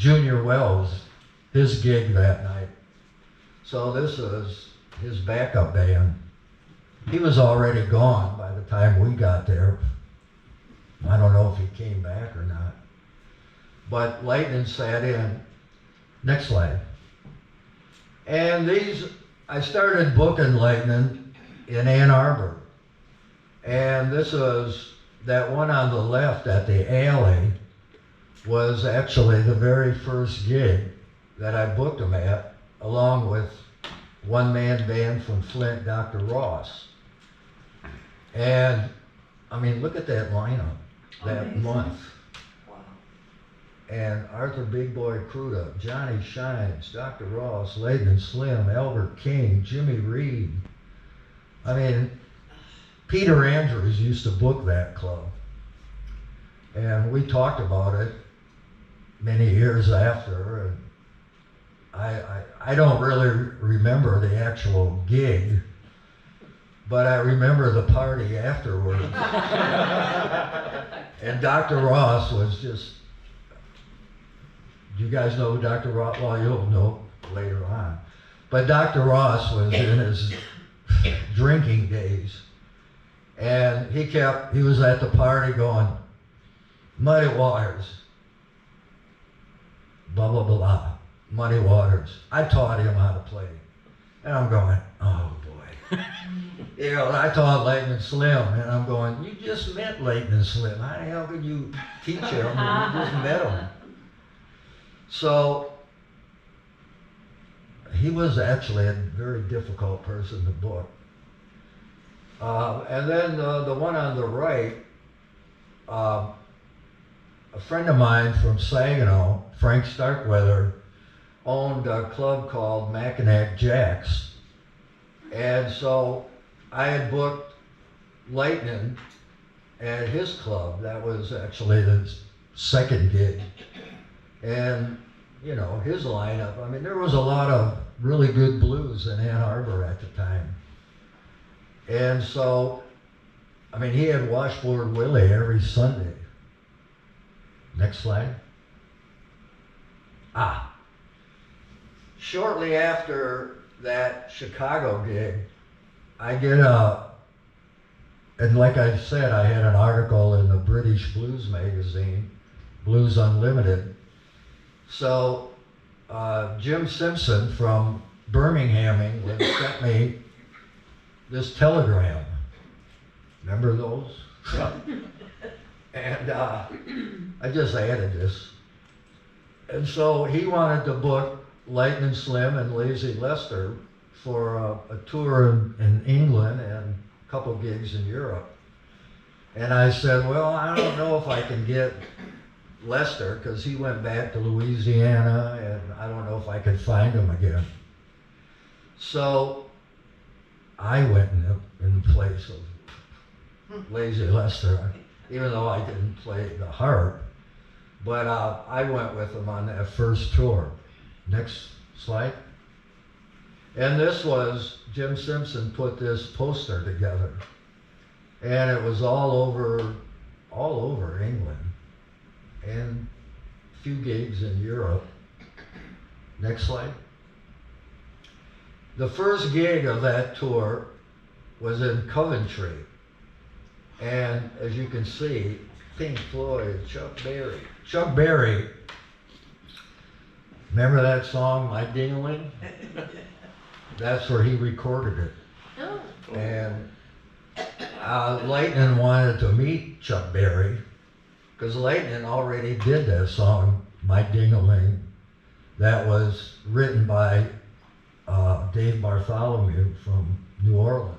Junior Wells, his gig that night. So this was his backup band. He was already gone by the time we got there. I don't know if he came back or not. But Lightning sat in. Next slide. And I started booking Lightning in Ann Arbor. And this was, that one on the left at the alley was actually the very first gig that I booked him at, along with one-man band from Flint, Dr. Ross. And, I mean, look at that lineup, that Amazing. month. Wow. And Arthur Big Boy Crudup, Johnny Shines, Dr. Ross, Lightning Slim, Albert King, Jimmy Reed. I mean, Peter Andrews used to book that club. And we talked about it many years after. And I don't really remember the actual gig, but I remember the party afterwards. And Dr. Ross was just, do you guys know who Dr. Ross? Well, you'll know later on. But Dr. Ross was in his drinking days. And he was at the party going, Muddy Waters, blah, blah, blah, Muddy Waters. I taught him how to play. And I'm going, oh boy. You know, I taught Lightning Slim, and I'm going, you just met Lightning Slim. How the hell could you teach him when you just met him? So, he was actually a very difficult person to book. And then the one on the right, a friend of mine from Saginaw, Frank Starkweather, owned a club called Mackinac Jacks. And so I had booked Lightning at his club. That was actually the second gig. And, you know, his lineup, I mean, there was a lot of really good blues in Ann Arbor at the time. And so, I mean, he had Washboard Willie every Sunday. Next slide. Shortly after that Chicago gig, I get and like I said, I had an article in the British Blues magazine, Blues Unlimited. So Jim Simpson from Birmingham, England, sent me this telegram. Remember those? Yeah. And I just added this. And so he wanted to book Lightning Slim and Lazy Lester for a tour in England and a couple gigs in Europe. And I said, well, I don't know if I can get Lester because he went back to Louisiana and I don't know if I could find him again. So I went in place of Lazy Lester, even though I didn't play the harp, but I went with him on that first tour. Next slide. And this was, Jim Simpson put this poster together, and it was all over England, and a few gigs in Europe. Next slide. The first gig of that tour was in Coventry. And as you can see, Pink Floyd, Chuck Berry. Chuck Berry, remember that song, My Ding-a-ling? That's where he recorded it. Oh. And Lightning wanted to meet Chuck Berry because Lightning already did that song, My Ding-a-ling, that was written by Dave Bartholomew from New Orleans.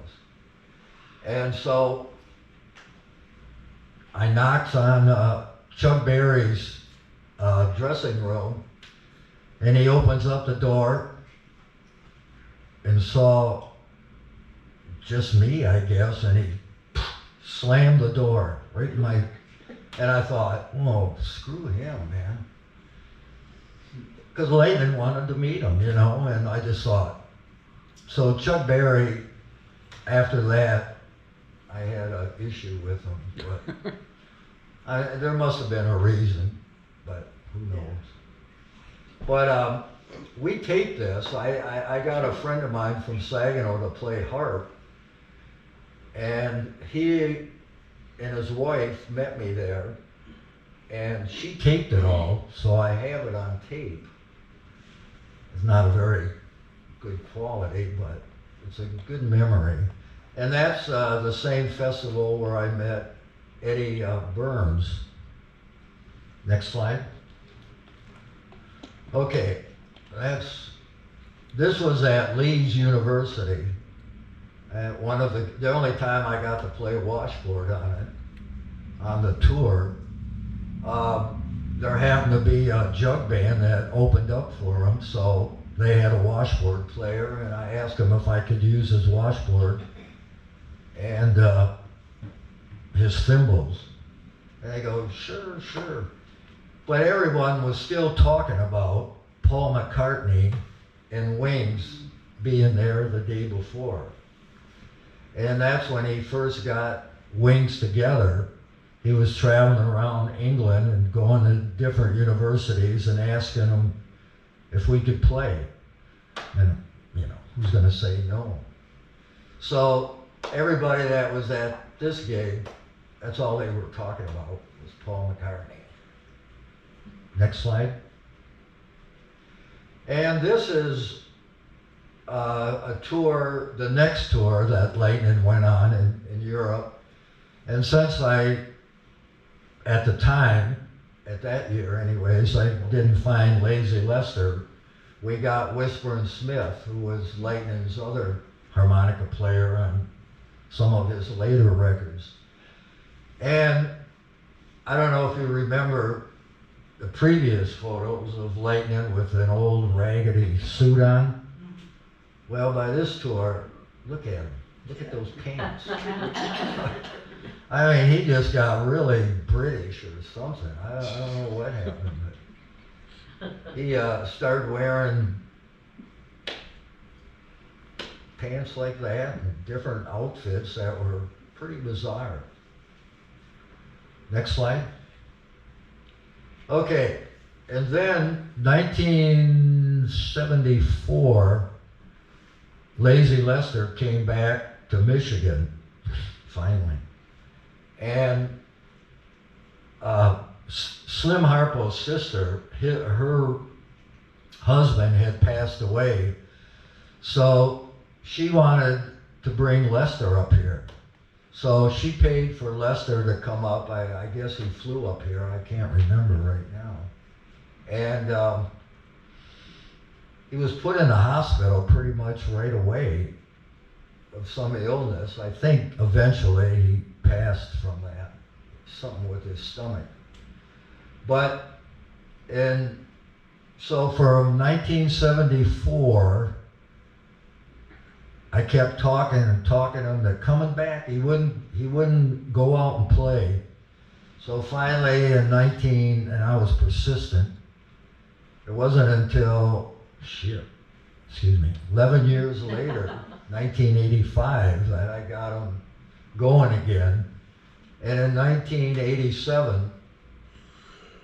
And so I knocked on Chuck Berry's dressing room, and he opens up the door and saw just me, I guess, and he slammed the door right in my, and I thought, oh, screw him, man. Because Lightning wanted to meet him, you know, and I just thought. So Chuck Berry, after that, I had an issue with him, but there must have been a reason, but who knows. But we taped this. I got a friend of mine from Saginaw to play harp, and he and his wife met me there, and she taped it all, so I have it on tape. It's not a very good quality, but it's a good memory. And that's the same festival where I met Eddie Burns. Next slide. Okay, this was at Leeds University. At the only time I got to play washboard on it, on the tour. There happened to be a jug band that opened up for them, so they had a washboard player, and I asked him if I could use his washboard and his cymbals. And they go, sure, sure. But everyone was still talking about Paul McCartney and Wings being there the day before. And that's when he first got Wings together. He was traveling around England and going to different universities and asking them if we could play. And, who's going to say no? So everybody that was at this gig, that's all they were talking about was Paul McCartney. Next slide. And this is a tour, the next tour that Lightning went on in Europe. And since at the time, at that year anyways, I didn't find Lazy Lester, we got Whisperin' Smith, who was Lightning's other harmonica player on some of his later records. And I don't know if you remember the previous photos of Lightning with an old raggedy suit on. Well, by this tour, look at him. Look at those pants. I mean, he just got really British or something. I don't know what happened, but he started wearing pants like that and different outfits that were pretty bizarre. Next slide. Okay, and then 1974, Lazy Lester came back to Michigan, finally. And Slim Harpo's sister, her husband had passed away, so she wanted to bring Lester up here. So she paid for Lester to come up. I guess he flew up here. I can't remember right now. And he was put in the hospital pretty much right away of some illness. I think eventually he passed from that, something with his stomach. But so from 1974, I kept talking to him, they're coming back. He wouldn't go out and play. So finally and I was persistent. It wasn't until, 11 years later, 1985, that I got him going again. And in 1987,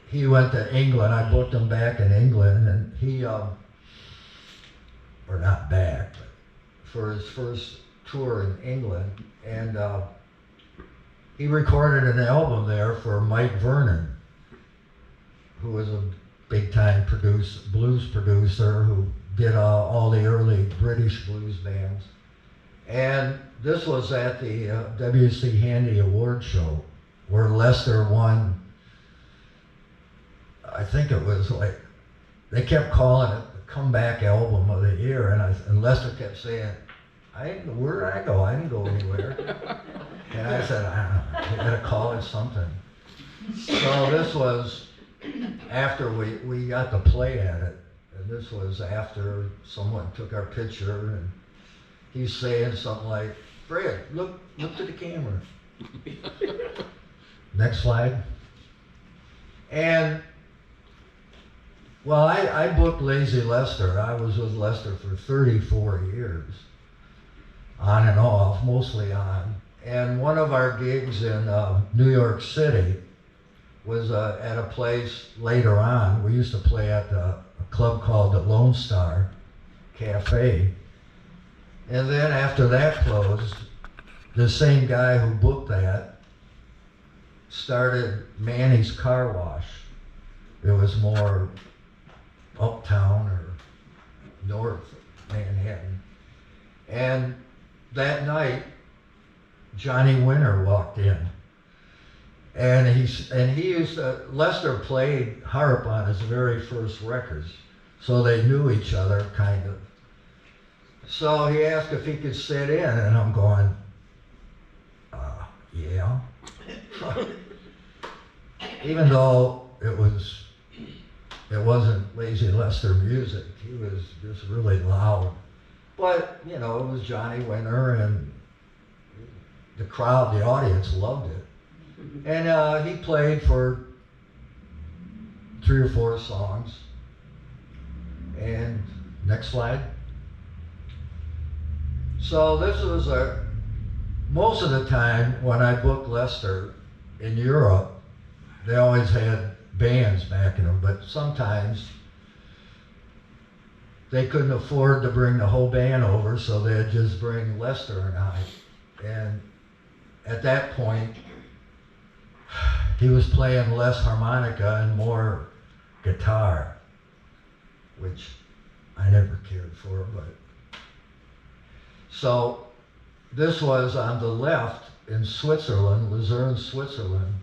he went to England. I booked him back in England, and he, or not back, but for his first tour in England, and he recorded an album there for Mike Vernon, who was a big-time blues producer who did all the early British blues bands. And this was at the W.C. Handy Award Show, where Lester won. I think it was like, they kept calling it the comeback album of the year, and Lester kept saying, where did I go? I didn't go anywhere. And I said, I don't know, you gotta call it something. So this was after we got to play at it, and this was after someone took our picture, and he's saying something like, Fred, look to the camera. Next slide. And well, I booked Lazy Lester. I was with Lester for 34 years, on and off, mostly on. And one of our gigs in New York City was at a place later on. We used to play at a club called the Lone Star Cafe. And then after that closed, the same guy who booked that started Manny's Car Wash. It was more uptown or north Manhattan. And that night, Johnny Winter walked in. And he used to, Lester played harp on his very first records, so they knew each other, kind of. So he asked if he could sit in, and I'm going, yeah. Even though it wasn't Lazy Lester music, he was just really loud. But, you know, it was Johnny Winter, and the crowd, the audience loved it. And he played for 3 or 4 songs. And next slide. So this was most of the time when I booked Lester in Europe, they always had bands backing them, but sometimes they couldn't afford to bring the whole band over, so they'd just bring Lester and I. And at that point, he was playing less harmonica and more guitar, which I never cared for, but. So this was on the left in Switzerland, Luzerne, Switzerland,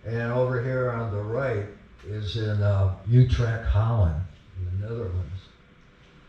and over here on the right is in Utrecht, Holland, in the Netherlands.